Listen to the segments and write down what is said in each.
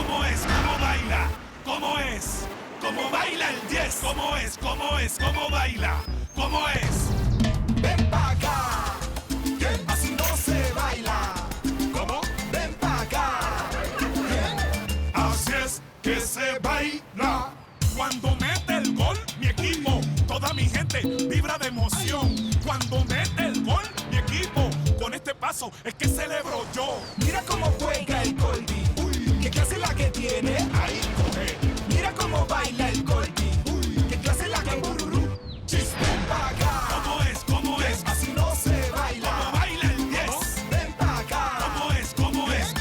¿Cómo es? ¿Cómo baila? ¿Cómo es? ¿Cómo baila el 10? ¿Cómo es? ¿Cómo es? ¿Cómo baila? ¿Cómo es? Ven pa' acá, que así no se baila. ¿Cómo? Ven pa' acá. Bien. Así es que se baila. Cuando mete el gol, mi equipo, toda mi gente vibra de emoción. Cuando mete el gol, mi equipo, con este paso es que celebro yo. Mira cómo juega el Colby. Uy, qué clase la que tiene. Ahí coge. Mira cómo baila el Colby. Uy, qué clase la que bururú. Chis. Ven pa' acá. ¿Cómo es? ¿Cómo Que es? así no se baila. ¿Cómo baila el 10? Ven pa' acá. ¿Cómo es? ¿Cómo es?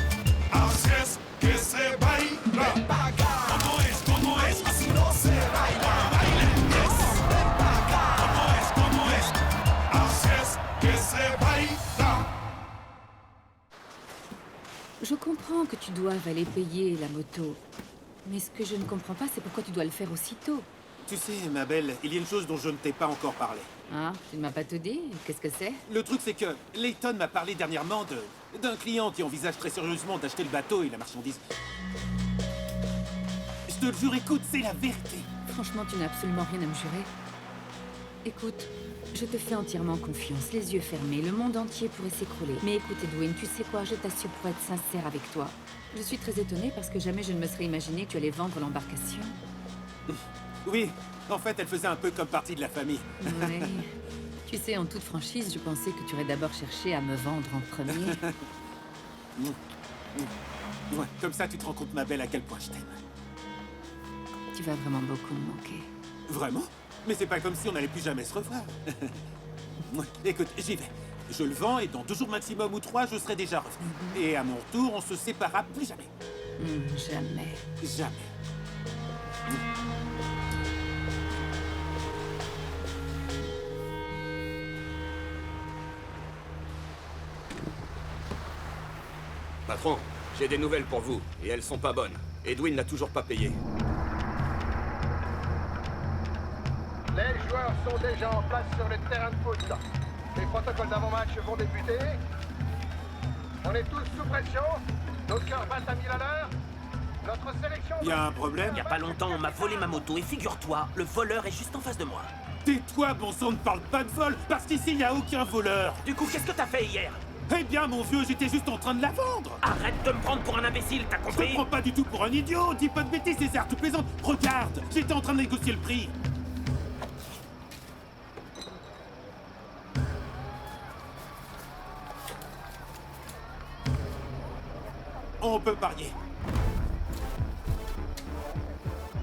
Así es que se baila. Ven pa' acá. ¿Cómo es? ¿Cómo es? Así no se baila. ¿Cómo baila el 10? Ven pa' acá. ¿Cómo es? ¿Cómo es? Así es que se baila. Je comprends que tu doives aller payer la moto. Mais ce que je ne comprends pas, c'est pourquoi tu dois le faire aussitôt. Tu sais, ma belle, il y a une chose dont je ne t'ai pas encore parlé. Ah, tu ne m'as pas tout dit? Qu'est-ce que c'est? Le truc, c'est que Layton m'a parlé dernièrement d'un client qui envisage très sérieusement d'acheter le bateau et la marchandise. Je te le jure, écoute, c'est la vérité. Franchement, tu n'as absolument rien à me jurer. Écoute, je te fais entièrement confiance, les yeux fermés, le monde entier pourrait s'écrouler. Mais écoute, Edwin, tu sais quoi, je t'assure pour être sincère avec toi. Je suis très étonnée parce que jamais je ne me serais imaginé que tu allais vendre l'embarcation. Oui, en fait, elle faisait un peu comme partie de la famille. Oui. Tu sais, en toute franchise, je pensais que tu aurais d'abord cherché à me vendre en premier. Ouais, comme ça, tu te rends compte, ma belle, à quel point je t'aime. Tu vas vraiment beaucoup me manquer. Vraiment? Mais c'est pas comme si on n'allait plus jamais se revoir. Ouais, écoute, j'y vais. Je le vends et dans 2 jours maximum ou 3, je serai déjà revenu. Et à mon tour, on se séparera plus jamais. Jamais. Jamais. Patron, j'ai des nouvelles pour vous, et elles sont pas bonnes. Edwin n'a toujours pas payé. Les joueurs sont déjà en place sur le terrain de foot. Les protocoles d'avant-match vont débuter. On est tous sous pression. Nos cœurs battent à 1000 à l'heure. Notre sélection... Y a un problème? Il y a pas longtemps, on m'a volé ma moto et figure-toi, le voleur est juste en face de moi. Tais-toi, bon sang, ne parle pas de vol, parce qu'ici, y a aucun voleur. Du coup, qu'est-ce que t'as fait hier? Eh bien, mon vieux, j'étais juste en train de la vendre. Arrête de me prendre pour un imbécile, t'as Je te compris? prends pas du tout pour un idiot. Dis pas de bêtises, César, tu plaisantes. Regarde, j'étais en train de négocier le prix. On peut parier.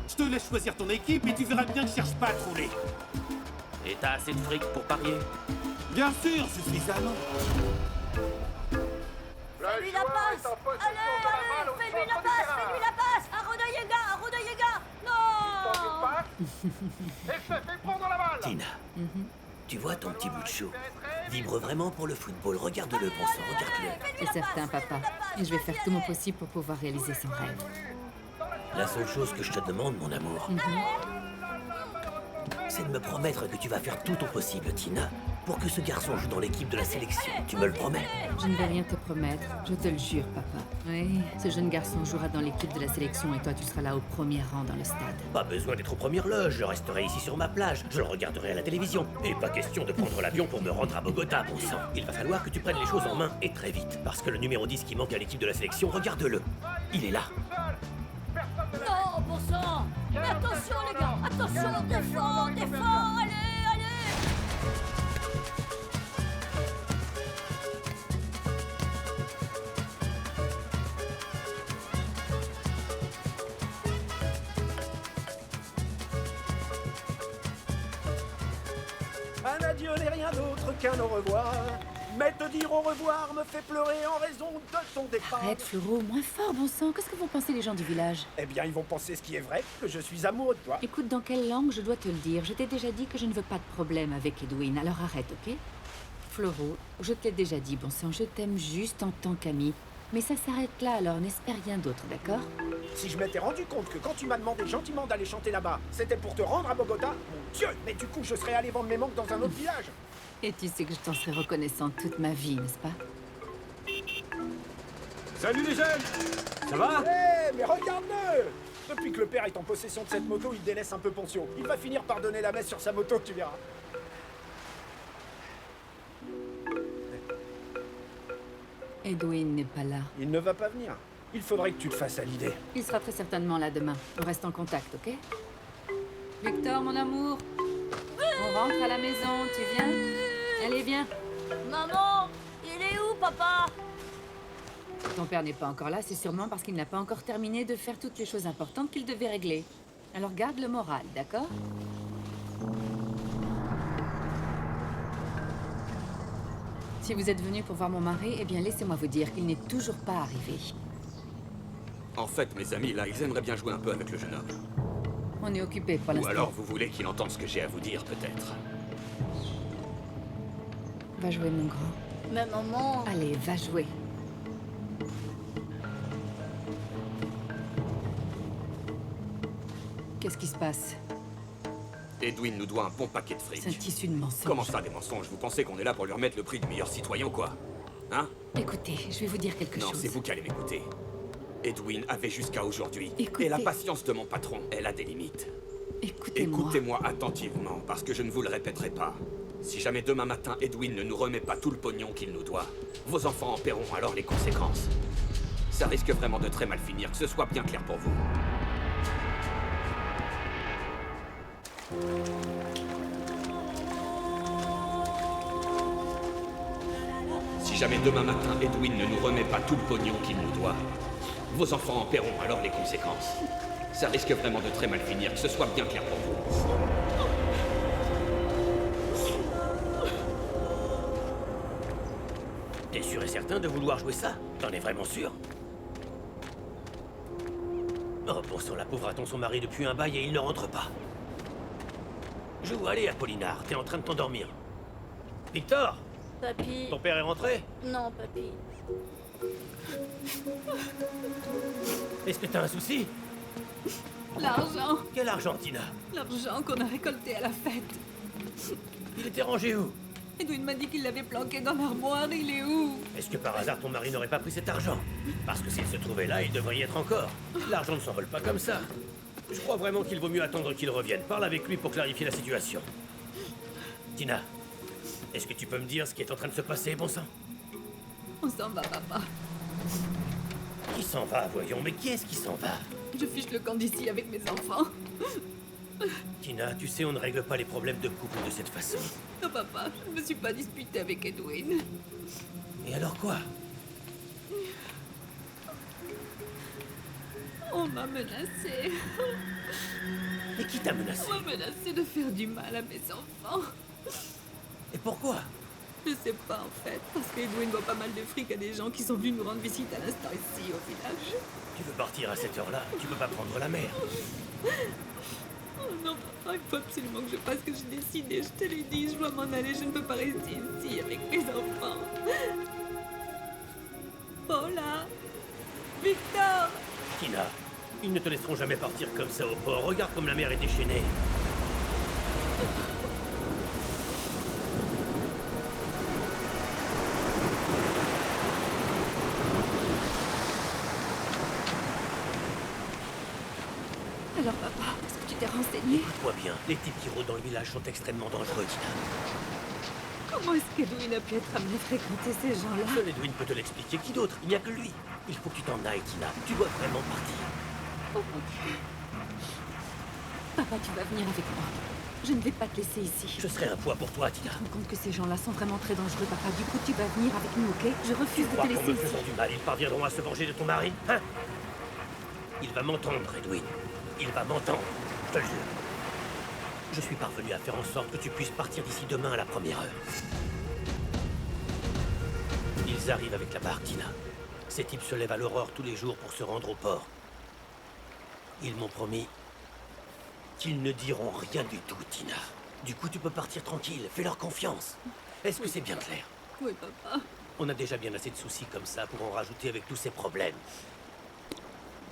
Je te laisse choisir ton équipe et tu verras bien que je cherche pas à te rouler. Et t'as assez de fric pour parier? Bien sûr, suffisamment. Fais-lui la passe. Allez, Fais-lui la passe, fais-lui la passe. À Rodayega, non. Et se fait prendre la balle. Tina, tu vois ton petit bout de chou? Vibre vraiment pour le football. Regarde-le, bon sang, regarde-le. C'est certain, papa. Et je vais faire tout mon possible pour pouvoir réaliser son rêve. La seule chose que je te demande, mon amour, c'est de me promettre que tu vas faire tout ton possible, Tina, pour que ce garçon joue dans l'équipe de la sélection. Tu me le promets? Je ne vais rien te promettre, je te le jure, papa. Oui, ce jeune garçon jouera dans l'équipe de la sélection et toi, tu seras là au premier rang dans le stade. Pas besoin d'être aux premières loges, je resterai ici sur ma plage, je le regarderai à la télévision. Et pas question de prendre l'avion pour me rendre à Bogota, bon sang. Il va falloir que tu prennes les choses en main, et très vite. Parce que le numéro 10 qui manque à l'équipe de la sélection, regarde-le. Il est là. Non, bon sang. Mais attention, les gars. Attention, défends, allez. Un adieu n'est rien d'autre qu'un au revoir. Mais te dire au revoir me fait pleurer en raison de ton départ. Arrête, Floro, moins fort, bon sang. Qu'est-ce que vont penser les gens du village? Eh bien, ils vont penser ce qui est vrai, que je suis amoureux de toi. Écoute, dans quelle langue je dois te le dire? Je t'ai déjà dit que je ne veux pas de problème avec Edwin, alors arrête, ok? Floro, je te l'ai déjà dit, bon sang, je t'aime juste en tant qu'ami. Mais ça s'arrête là, alors n'espère rien d'autre, d'accord? Si je m'étais rendu compte que quand tu m'as demandé gentiment d'aller chanter là-bas, c'était pour te rendre à Bogota, mon Dieu, mais du coup, je serais allé vendre mes manques dans un autre village. Et tu sais que je t'en serai reconnaissante toute ma vie, n'est-ce pas? Salut les jeunes! Ça va? Hé, mais regarde-le! Depuis que le père est en possession de cette moto, il délaisse un peu Poncio. Il va finir par donner la messe sur sa moto, tu verras. Edwin n'est pas là. Il ne va pas venir. Il faudrait que tu te fasses à l'idée. Il sera très certainement là demain. On reste en contact, ok? Victor, mon amour. On rentre à la maison, tu viens? Allez, viens. Maman, il est où, papa? Ton père n'est pas encore là, c'est sûrement parce qu'il n'a pas encore terminé de faire toutes les choses importantes qu'il devait régler. Alors garde le moral, d'accord? Si vous êtes venu pour voir mon mari, eh bien laissez-moi vous dire qu'il n'est toujours pas arrivé. En fait, mes amis, là, ils aimeraient bien jouer un peu avec le jeune homme. On est occupé pour Ou l'instant. alors vous voulez qu'il entende ce que j'ai à vous dire, peut-être. Va jouer, mon grand. Mais maman... Allez, va jouer. Qu'est-ce qui se passe? Edwin nous doit un bon paquet de fric. C'est un tissu de mensonges. Comment ça, des mensonges? Vous pensez qu'on est là pour lui remettre le prix du meilleur citoyen ou quoi? Hein? Écoutez, je vais vous dire quelque Non, chose. c'est vous qui allez m'écouter. Edwin avait jusqu'à aujourd'hui. Écoutez. Et la patience de mon patron, elle a des limites. Écoutez-moi. Écoutez-moi attentivement, parce que je ne vous le répéterai pas. Si jamais demain matin, Edwin ne nous remet pas tout le pognon qu'il nous doit, vos enfants en paieront alors les conséquences. Ça risque vraiment de très mal finir, que ce soit bien clair pour vous. Si jamais demain matin, Edwin ne nous remet pas tout le pognon qu'il nous doit, vos enfants en paieront alors les conséquences. Ça risque vraiment de très mal finir, que ce soit bien clair pour vous. T'es sûr et certain de vouloir jouer ça? T'en es vraiment sûr? Oh, bon sang, la pauvre attend son mari depuis un bail et il ne rentre pas. Joue, allez, Apollinard, t'es en train de t'endormir. Victor, Papy... ton père est rentré? Non, papy. Est-ce que t'as un souci? L'argent. Quel argent, Tina? L'argent qu'on a récolté à la fête. Il était rangé où? Edwin m'a dit qu'il l'avait planqué dans l'armoire. Il est où? Est-ce que par hasard ton mari n'aurait pas pris cet argent? Parce que s'il se trouvait là, il devrait y être encore. L'argent ne s'envole pas comme ça. Je crois vraiment qu'il vaut mieux attendre qu'il revienne. Parle avec lui pour clarifier la situation. Tina, est-ce que tu peux me dire ce qui est en train de se passer, bon sang? On s'en va, papa. Qui s'en va, voyons, mais qui est-ce qui s'en va? Je fiche le camp d'ici avec mes enfants. Tina, tu sais, on ne règle pas les problèmes de couple de cette façon. Non, papa, je ne me suis pas disputée avec Edwin. Et alors quoi? On m'a menacée. Et qui t'a menacé? On m'a menacée de faire du mal à mes enfants. Et pourquoi? Je sais pas, en fait, parce qu'Edwin doit pas mal de fric à des gens qui sont venus nous rendre visite à l'instant ici, au village. Tu veux partir à cette heure-là? Tu peux pas prendre la mer. Oh non, papa, il faut absolument que je fasse ce que j'ai décidé. Je te l'ai dit, je dois m'en aller, je ne peux pas rester ici avec mes enfants. Paula! Victor! Tina, ils ne te laisseront jamais partir comme ça au port. Regarde comme la mer est déchaînée. Alors, papa, est-ce que tu t'es renseigné? Écoute-moi bien, les types qui rôdent dans le village sont extrêmement dangereux, Tina. Comment est-ce qu'Edwin a pu être amené à fréquenter ces gens-là? Seul Edwin peut te l'expliquer. Qui d'autre? Il n'y a que lui. Il faut que tu t'en ailles, Tina. Tu dois vraiment partir. Oh mon Dieu. Papa, tu vas venir avec moi. Je ne vais pas te laisser ici. Je serai un poids pour toi, Tina. Tu te rends compte que ces gens-là sont vraiment très dangereux, papa. Du coup, tu vas venir avec nous, ok? Je refuse de Crois te qu'en laisser me ici. faisant du mal, ils parviendront à se venger de ton mari, hein? Il va m'entendre, Edwin. Il va m'entendre. Je te le jure. Je suis parvenu à faire en sorte que tu puisses partir d'ici demain à la première heure. Ils arrivent avec la barque, Tina. Ces types se lèvent à l'aurore tous les jours pour se rendre au port. Ils m'ont promis qu'ils ne diront rien du tout, Tina. Du coup, tu peux partir tranquille. Fais-leur confiance. Est-ce que c'est bien clair? Oui, papa. On a déjà bien assez de soucis comme ça pour en rajouter avec tous ces problèmes.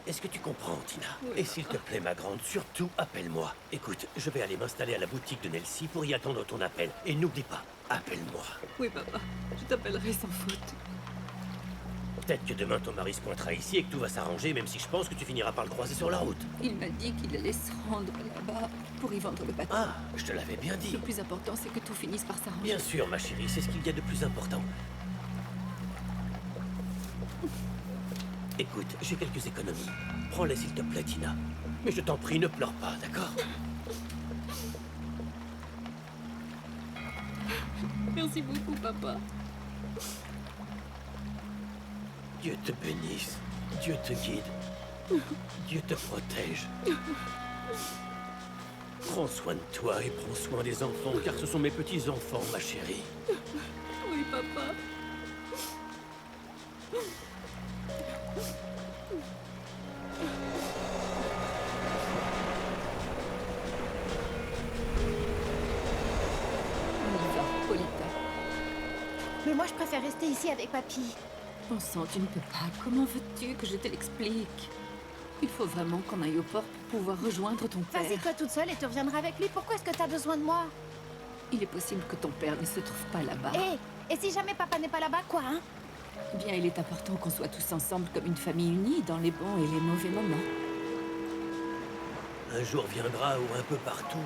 Est-ce que tu comprends, Tina? Oui, et s'il te plaît, ma grande, surtout, appelle-moi. Écoute, je vais aller m'installer à la boutique de Nelsie pour y attendre ton appel. Et n'oublie pas, appelle-moi. Oui, papa. Je t'appellerai sans faute. Peut-être que demain ton mari se pointera ici et que tout va s'arranger, même si je pense que tu finiras par le croiser sur la route. Il m'a dit qu'il allait se rendre là-bas pour y vendre le bateau. Ah, je te l'avais bien dit. Le plus important, c'est que tout finisse par s'arranger. Bien sûr, ma chérie, c'est ce qu'il y a de plus important. Écoute, j'ai quelques économies. Prends-les s'il te plaît, Tina. Mais je t'en prie, ne pleure pas, d'accord? Merci beaucoup, papa. Dieu te bénisse. Dieu te guide. Dieu te protège. Prends soin de toi et prends soin des enfants, car ce sont mes petits-enfants, ma chérie. Oui, papa. On y va, Polita. Mais moi, je préfère rester ici avec papy. Bon sang, tu ne peux pas. Comment veux-tu que je te l'explique? Il faut vraiment qu'on aille au port pour pouvoir rejoindre ton père. Vas-y, toi toute seule et tu reviendras avec lui. Pourquoi est-ce que t'as besoin de moi? Il est possible que ton père ne se trouve pas là-bas. Et si jamais papa n'est pas là-bas, quoi, hein? Eh bien, il est important qu'on soit tous ensemble comme une famille unie dans les bons et les mauvais moments. Un jour viendra où un peu partout,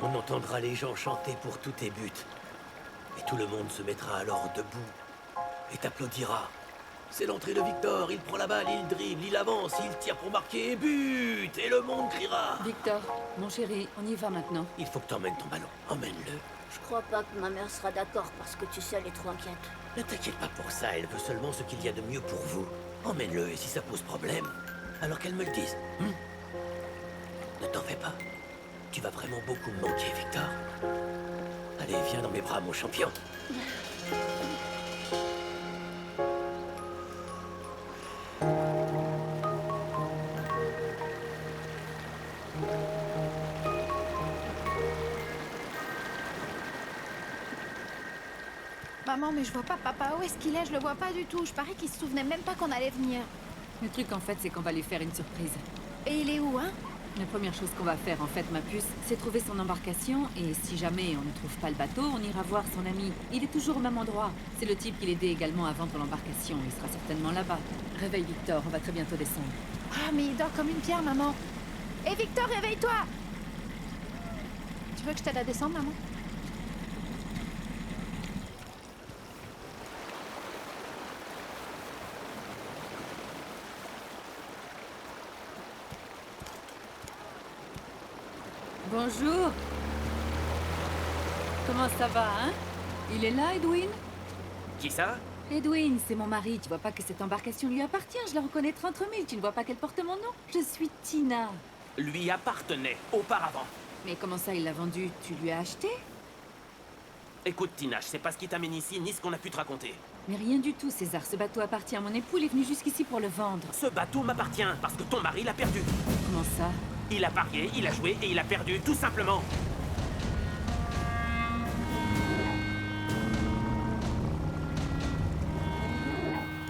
on entendra les gens chanter pour tous tes buts. Et tout le monde se mettra alors debout et t'applaudira. C'est l'entrée de Victor, il prend la balle, il dribble, il avance, il tire pour marquer et but. Et le monde criera. Victor, mon chéri, on y va maintenant. Il faut que t'emmènes ton ballon, emmène-le. Je crois pas que ma mère sera d'accord parce que tu sais, elle est trop inquiète. Ne t'inquiète pas pour ça, elle veut seulement ce qu'il y a de mieux pour vous. Emmène-le et si ça pose problème, alors qu'elle me le dise. Ne t'en fais pas. Tu vas vraiment beaucoup me manquer, Victor. Allez, viens dans mes bras, mon champion. Maman, mais je vois pas papa. Où est-ce qu'il est? Je le vois pas du tout. Je parie qu'il se souvenait même pas qu'on allait venir. Le truc, en fait, c'est qu'on va lui faire une surprise. Et il est où, hein? La première chose qu'on va faire, en fait, ma puce, c'est trouver son embarcation. Et si jamais on ne trouve pas le bateau, on ira voir son ami. Il est toujours au même endroit. C'est le type qui l'aidait également à vendre l'embarcation. Il sera certainement là-bas. Réveille Victor, on va très bientôt descendre. Ah, mais il dort comme une pierre, maman. Hé, Victor, réveille-toi! Tu veux que je t'aide à descendre, maman? Bonjour. Comment ça va, hein? Il est là, Edwin? Qui ça? Edwin, c'est mon mari. Tu vois pas que cette embarcation lui appartient? Je la reconnais 30 000. Tu ne vois pas qu'elle porte mon nom? Je suis Tina. Lui appartenait auparavant. Mais comment ça, il l'a vendu? Tu lui as acheté? Écoute, Tina, je sais pas ce qui t'amène ici, ni ce qu'on a pu te raconter. Mais rien du tout, César. Ce bateau appartient à mon époux. Il est venu jusqu'ici pour le vendre. Ce bateau m'appartient, parce que ton mari l'a perdu. Comment ça? Il a parié, il a joué et il a perdu, tout simplement.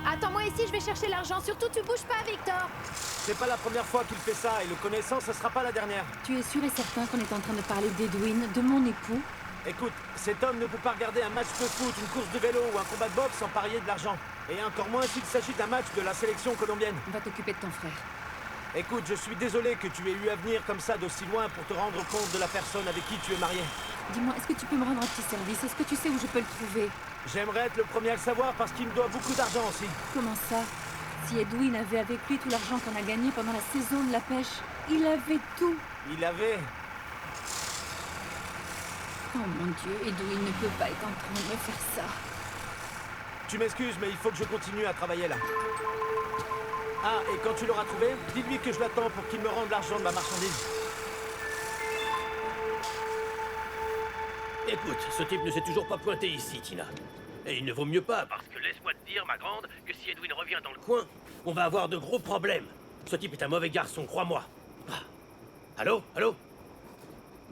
Attends-moi ici, je vais chercher l'argent. Surtout, tu bouges pas, Victor. C'est pas la première fois qu'il fait ça, et le connaissant, ce sera pas la dernière. Tu es sûr et certain qu'on est en train de parler d'Edwin, de mon époux? Écoute, cet homme ne peut pas regarder un match de foot, une course de vélo ou un combat de boxe sans parier de l'argent. Et encore moins s'il s'agit d'un match de la sélection colombienne. On va t'occuper de ton frère. Écoute, je suis désolé que tu aies eu à venir comme ça d'aussi loin pour te rendre compte de la personne avec qui tu es marié. Dis-moi, est-ce que tu peux me rendre un petit service? Est-ce que tu sais où je peux le trouver? J'aimerais être le premier à le savoir parce qu'il me doit beaucoup d'argent aussi. Comment ça? Si Edwin avait avec lui tout l'argent qu'on a gagné pendant la saison de la pêche, il avait tout. Il avait... Oh mon Dieu, Edwin ne peut pas être en train de me faire ça. Tu m'excuses, mais il faut que je continue à travailler là. Ah, et quand tu l'auras trouvé, dis-lui que je l'attends pour qu'il me rende l'argent de ma marchandise. Écoute, ce type ne s'est toujours pas pointé ici, Tina. Et il ne vaut mieux pas, parce que laisse-moi te dire, ma grande, que si Edwin revient dans le coin, on va avoir de gros problèmes. Ce type est un mauvais garçon, crois-moi. Ah. Allô? Allô?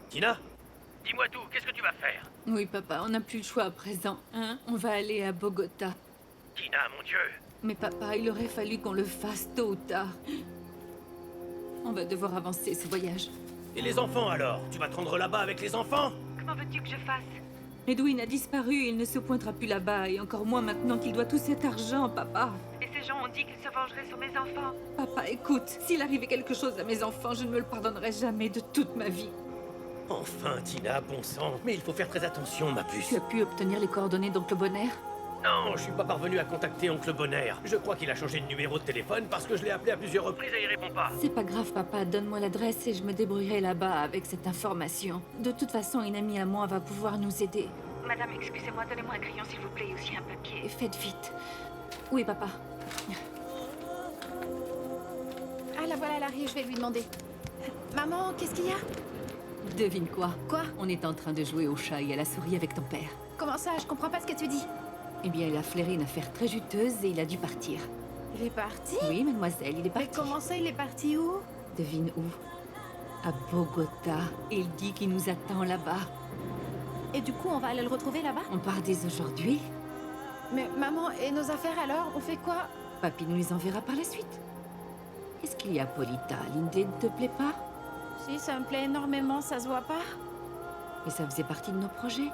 Tina? Dis-moi tout, qu'est-ce que tu vas faire? Oui, papa, on n'a plus le choix à présent, hein? On va aller à Bogota. Tina, mon Dieu! Mais papa, il aurait fallu qu'on le fasse tôt ou tard. On va devoir avancer ce voyage. Et les enfants alors? Tu vas te rendre là-bas avec les enfants? Comment veux-tu que je fasse? Edwin a disparu, il ne se pointera plus là-bas, et encore moins maintenant qu'il doit tout cet argent, papa. Et gens ont dit qu'ils se vengeraient sur mes enfants. Papa, écoute, s'il arrivait quelque chose à mes enfants, je ne me le pardonnerai jamais de toute ma vie. Enfin, Tina, bon sang. Mais il faut faire très attention, ma puce. Tu as pu obtenir les coordonnées d'Oncle Bonheur? Non, je suis pas parvenu à contacter Oncle Bonheur. Je crois qu'il a changé de numéro de téléphone parce que je l'ai appelé à plusieurs reprises et il répond pas. C'est pas grave, papa. Donne-moi l'adresse et je me débrouillerai là-bas avec cette information. De toute façon, une amie à moi va pouvoir nous aider. Madame, excusez-moi, donnez-moi un crayon s'il vous plaît et aussi un papier. Et faites vite. Oui, papa. Ah, la voilà, elle arrive, je vais lui demander. Maman, qu'est-ce qu'il y a? Devine quoi? Quoi? On est en train de jouer au chat et à la souris avec ton père. Comment ça? Je comprends pas ce que tu dis. Eh bien, il a flairé une affaire très juteuse et il a dû partir. Il est parti? Oui, mademoiselle, il est parti. Mais comment ça, il est parti où? Devine où? À Bogota. Il dit qu'il nous attend là-bas. Et du coup, on va aller le retrouver là-bas? On part dès aujourd'hui. Mais maman, et nos affaires alors? On fait quoi? Papy nous les enverra par la suite. Qu'est-ce qu'il y a, Polita? L'idée ne te plaît pas? Si, ça me plaît énormément, ça se voit pas. Mais ça faisait partie de nos projets.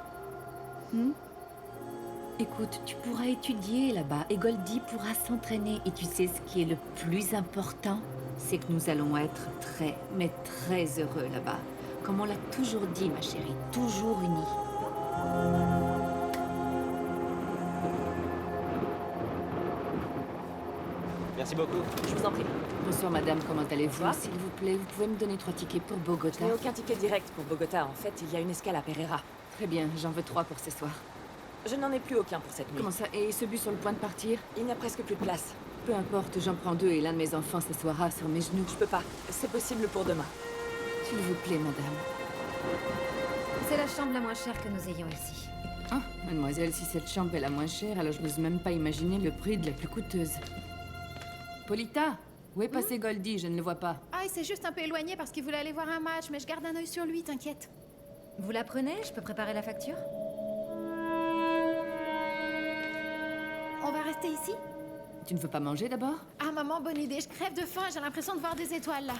Écoute, tu pourras étudier là-bas et Goldie pourra s'entraîner. Et tu sais ce qui est le plus important? C'est que nous allons être très, mais très heureux là-bas. Comme on l'a toujours dit, ma chérie, toujours unis. Merci beaucoup. Je vous en prie. Bonsoir madame, comment allez-vous? Bonsoir. S'il vous plaît, vous pouvez me donner 3 tickets pour Bogota? Je n'ai aucun ticket direct pour Bogota. En fait, il y a une escale à Pereira. Très bien, j'en veux 3 pour ce soir. Je n'en ai plus aucun pour cette nuit. Comment ça? Et ce bus sur le point de partir? Il n'y a presque plus de place. Peu importe, j'en prends 2 et l'un de mes enfants s'assoira sur mes genoux. Je peux pas. C'est possible pour demain. S'il vous plaît, madame. C'est la chambre la moins chère que nous ayons ici. Ah, mademoiselle, si cette chambre est la moins chère, alors je n'ose même pas imaginer le prix de la plus coûteuse. Polita, où est passé Goldie? Je ne le vois pas. Ah, il s'est juste un peu éloigné parce qu'il voulait aller voir un match, mais je garde un œil sur lui, t'inquiète. Vous la prenez? Je peux préparer la facture? On va rester ici? Tu ne veux pas manger d'abord? Ah, maman, bonne idée, je crève de faim, j'ai l'impression de voir des étoiles là.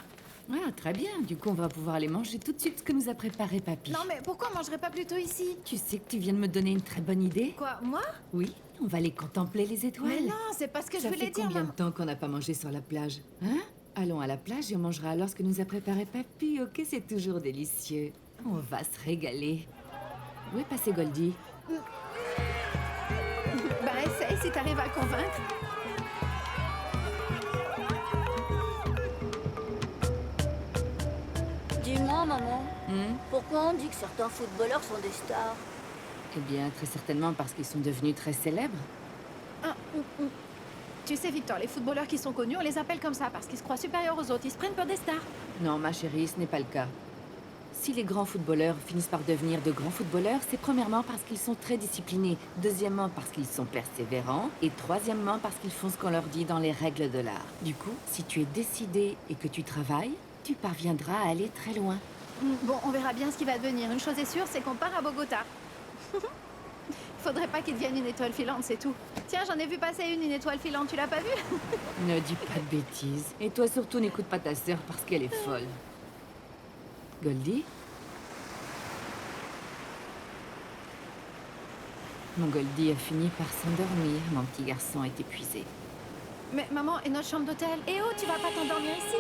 Ah, très bien. Du coup, on va pouvoir aller manger tout de suite ce que nous a préparé papy. Non, mais pourquoi on mangerait pas plutôt ici? Tu sais que tu viens de me donner une très bonne idée? Quoi, moi? Oui, on va aller contempler les étoiles. Mais non, c'est pas ce que je voulais dire, combien maman. de temps qu'on n'a pas mangé sur la plage? Hein? Allons à la plage et on mangera alors ce que nous a préparé papy, ok? C'est toujours délicieux. On va se régaler. Où est passé Goldie? Bah, essaye si t'arrives à le convaincre. Dis-moi, maman, pourquoi on dit que certains footballeurs sont des stars? Eh bien, très certainement parce qu'ils sont devenus très célèbres. Tu sais, Victor, les footballeurs qui sont connus, on les appelle comme ça parce qu'ils se croient supérieurs aux autres. Ils se prennent pour des stars. Non, ma chérie, ce n'est pas le cas. Si les grands footballeurs finissent par devenir de grands footballeurs, c'est premièrement parce qu'ils sont très disciplinés, deuxièmement parce qu'ils sont persévérants, et troisièmement parce qu'ils font ce qu'on leur dit dans les règles de l'art. Du coup, si tu es décidé et que tu travailles, tu parviendras à aller très loin. Bon, on verra bien ce qui va devenir. Une chose est sûre, c'est qu'on part à Bogota. Faudrait pas qu'il devienne une étoile filante, c'est tout. Tiens, j'en ai vu passer une étoile filante, tu l'as pas vue? Ne dis pas de bêtises. Et toi surtout, n'écoute pas ta sœur parce qu'elle est folle. Goldie? Mon Goldie a fini par s'endormir. Mon petit garçon est épuisé. Mais maman, et notre chambre d'hôtel? Eh oh, tu vas pas t'endormir ici?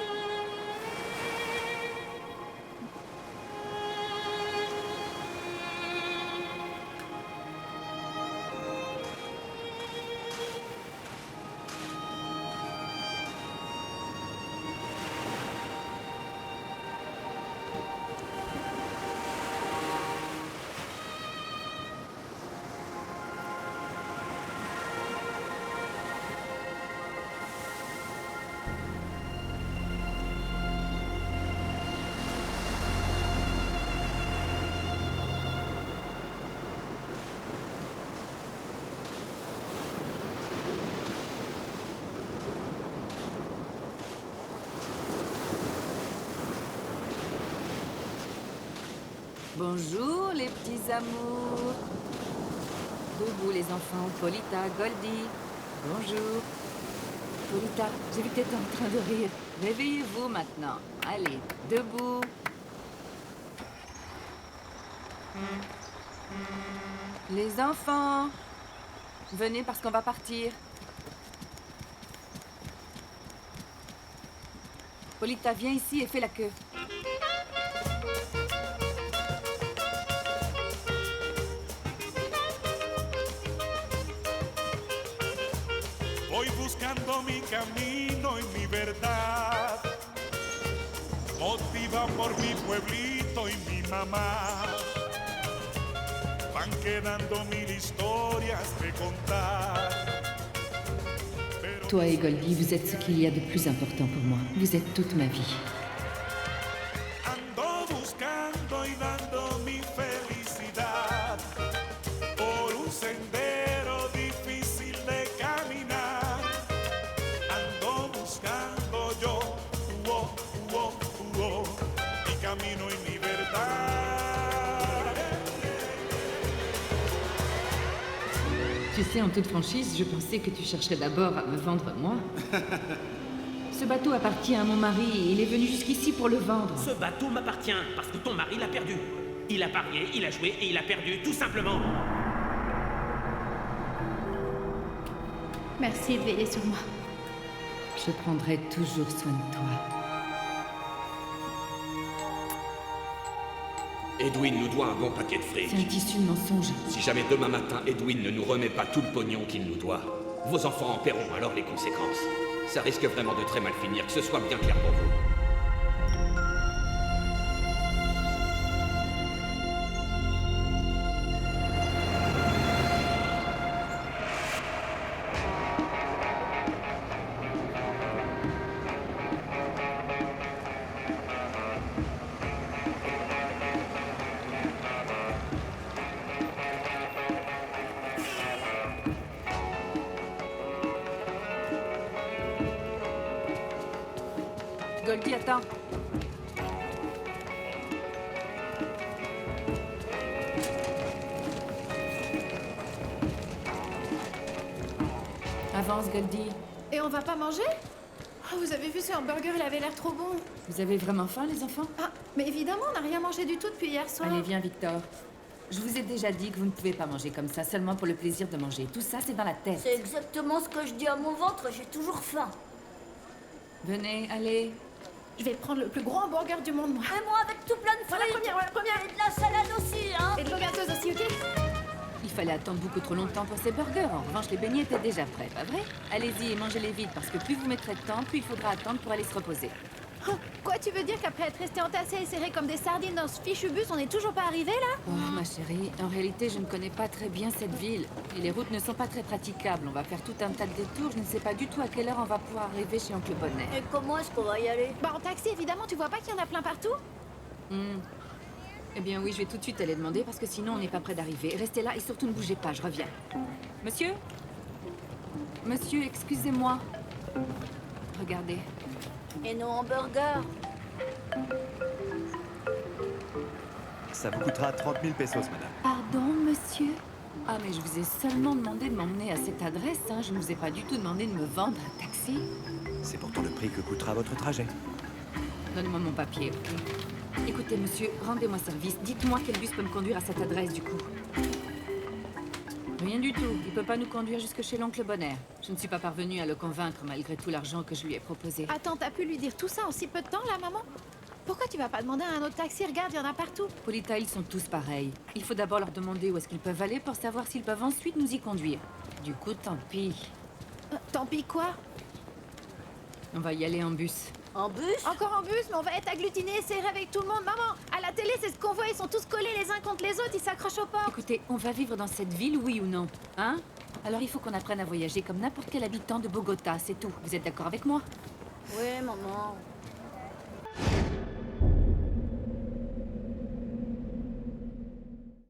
Bonjour les petits amours. Debout les enfants. Polita, Goldie. Bonjour. Polita, j'ai vu que t'étais en train de rire. Réveillez-vous maintenant. Allez, debout. Les enfants, venez parce qu'on va partir. Polita, viens ici et fais la queue. Voy buscando mi camino y mi verdad, motiva por mi pueblito y mi mamá. Van quedando mil historias de contar. Toi et Goldie, vous êtes ce qu'il y a de plus important pour moi. Vous êtes toute ma vie. Ando buscando y dando mi felicidad por un sendero difícil de caminar. Ando buscando yo mi camino y mi verdad. Tu sais, en toute franchise, je pensais que tu chercherais d'abord à me vendre moi. Ce bateau appartient à mon mari et il est venu jusqu'ici pour le vendre. Ce bateau m'appartient parce que ton mari l'a perdu. Il a parié, il a joué et il a perdu, tout simplement. Merci de veiller sur moi. Je prendrai toujours soin de toi. Edwin nous doit un bon paquet de fric. C'est un tissu de mensonges. Si jamais demain matin Edwin ne nous remet pas tout le pognon qu'il nous doit, vos enfants en paieront alors les conséquences. Ça risque vraiment de très mal finir, que ce soit bien clair pour vous. Goldie, attends. Avance, Goldie. Et on va pas manger? Oh, vous avez vu ce hamburger, il avait l'air trop bon. Vous avez vraiment faim, les enfants? Ah, mais évidemment, on n'a rien mangé du tout depuis hier soir. Allez, viens, Victor. Je vous ai déjà dit que vous ne pouvez pas manger comme ça, seulement pour le plaisir de manger. Tout ça, c'est dans la tête. C'est exactement ce que je dis à mon ventre, j'ai toujours faim. Venez, allez. Je vais prendre le plus gros hamburger du monde, moi. Et moi, avec tout plein de fruits. La première. Et de la salade aussi, hein. Et de l'eau gazeuse aussi, ok? Il fallait attendre beaucoup trop longtemps pour ces burgers. En revanche, les beignets étaient déjà prêts, pas vrai? Allez-y et mangez-les vite, parce que plus vous mettrez de temps, plus il faudra attendre pour aller se reposer. Oh, quoi, tu veux dire qu'après être resté entassé et serré comme des sardines dans ce fichu bus, on n'est toujours pas arrivé là? Oh, ma chérie, en réalité, je ne connais pas très bien cette ville. Et les routes ne sont pas très praticables. On va faire tout un tas de détours. Je ne sais pas du tout à quelle heure on va pouvoir arriver chez Oncle Bonnet. Et comment est-ce qu'on va y aller? Bah en taxi, évidemment, tu vois pas qu'il y en a plein partout? Eh bien oui, je vais tout de suite aller demander parce que sinon on n'est pas près d'arriver. Restez là et surtout ne bougez pas, je reviens. Monsieur? Monsieur, excusez-moi. Regardez. Et nos hamburgers? Ça vous coûtera 30 000 pesos, madame. Pardon, monsieur? Ah, mais je vous ai seulement demandé de m'emmener à cette adresse, hein. Je ne vous ai pas du tout demandé de me vendre un taxi. C'est pourtant le prix que coûtera votre trajet. Donnez-moi mon papier, ok? Écoutez, monsieur, rendez-moi service. Dites-moi quel bus peut me conduire à cette adresse, du coup. Rien du tout. Il peut pas nous conduire jusque chez l'oncle Bonnet. Je ne suis pas parvenue à le convaincre malgré tout l'argent que je lui ai proposé. Attends, t'as pu lui dire tout ça en si peu de temps, là, maman? Pourquoi tu vas pas demander à un autre taxi? Regarde, il y en a partout. Polita, ils sont tous pareils. Il faut d'abord leur demander où est-ce qu'ils peuvent aller pour savoir s'ils peuvent ensuite nous y conduire. Du coup, tant pis. Tant pis quoi? On va y aller en bus. En bus? Encore en bus, mais on va être agglutinés et serrés avec tout le monde. Maman, à la télé, c'est ce qu'on voit, ils sont tous collés les uns contre les autres, ils s'accrochent au port. Écoutez, on va vivre dans cette ville, oui ou non? Hein? Alors il faut qu'on apprenne à voyager comme n'importe quel habitant de Bogota, c'est tout. Vous êtes d'accord avec moi? Oui, maman.